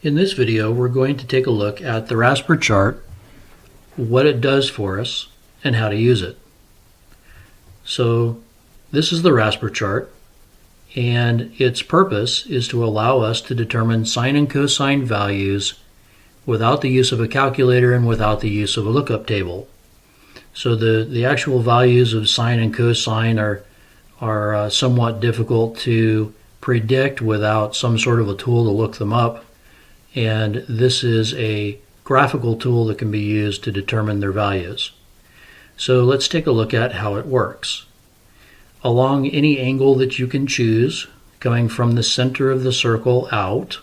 In this video, we're going to take a look at the Wraspir chart, what it does for us, and how to use it. So this is the Wraspir chart, and its purpose is to allow us to determine sine and cosine values without the use of a calculator and without the use of a lookup table. So the actual values of sine and cosine are somewhat difficult to predict without some sort of a tool to look them up. And this is a graphical tool that can be used to determine their values. So let's take a look at how it works. Along any angle that you can choose, coming from the center of the circle out,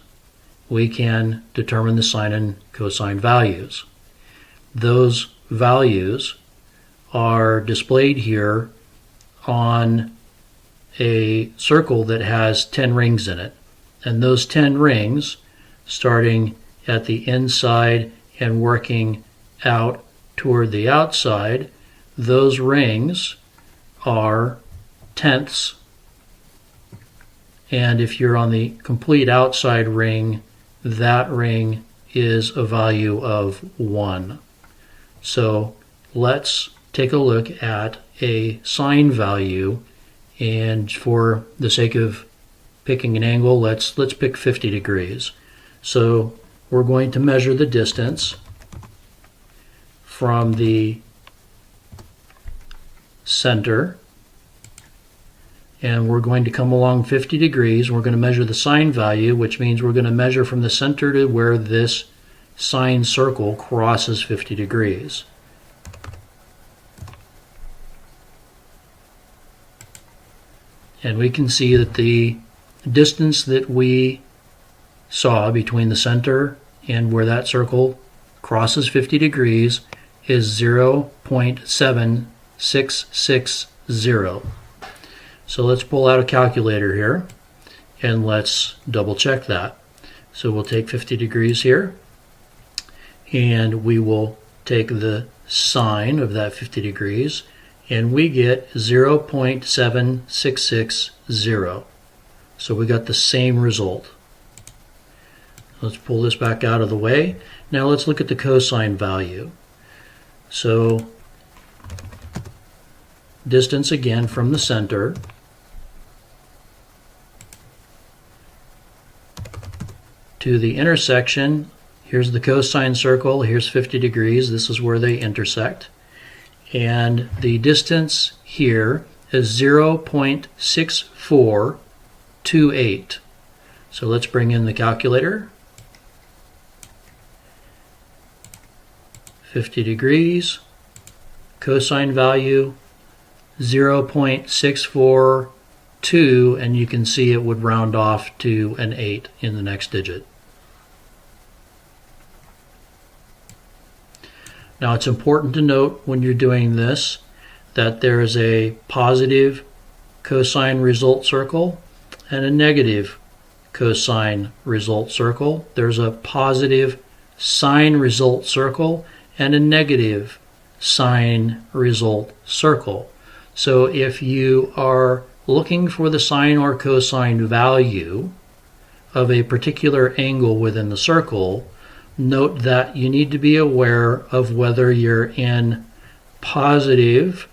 we can determine the sine and cosine values. Those values are displayed here on a circle that has 10 rings in it. And those 10 rings, starting at the inside and working out toward the outside, those rings are tenths. And if you're on the complete outside ring, that ring is a value of 1. So let's take a look at a sine value, and for the sake of picking an angle, let's pick 50 degrees. So we're going to measure the distance from the center, and we're going to come along 50 degrees. We're going to measure the sine value, which means we're going to measure from the center to where this sine circle crosses 50 degrees. And we can see that the distance that we saw between the center and where that circle crosses 50 degrees is 0.7660. So let's pull out a calculator here and let's double check that. So we'll take 50 degrees here and we will take the sine of that 50 degrees and we get 0.7660. So we got the same result. Let's pull this back out of the way. Now let's look at the cosine value. So distance again from the center to the intersection. Here's the cosine circle, here's 50 degrees, this is where they intersect. And the distance here is 0.6428. So let's bring in the calculator. 50 degrees, cosine value 0.642, and you can see it would round off to an 8 in the next digit. Now it's important to note when you're doing this that there is a positive cosine result circle and a negative cosine result circle. There's a positive sine result circle and a negative sine result circle. So if you are looking for the sine or cosine value of a particular angle within the circle, note that you need to be aware of whether you're in positive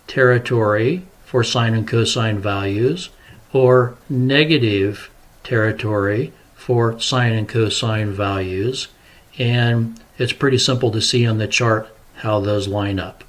territory for sine and cosine values or negative territory for sine and cosine values, and it's pretty simple to see on the chart how those line up.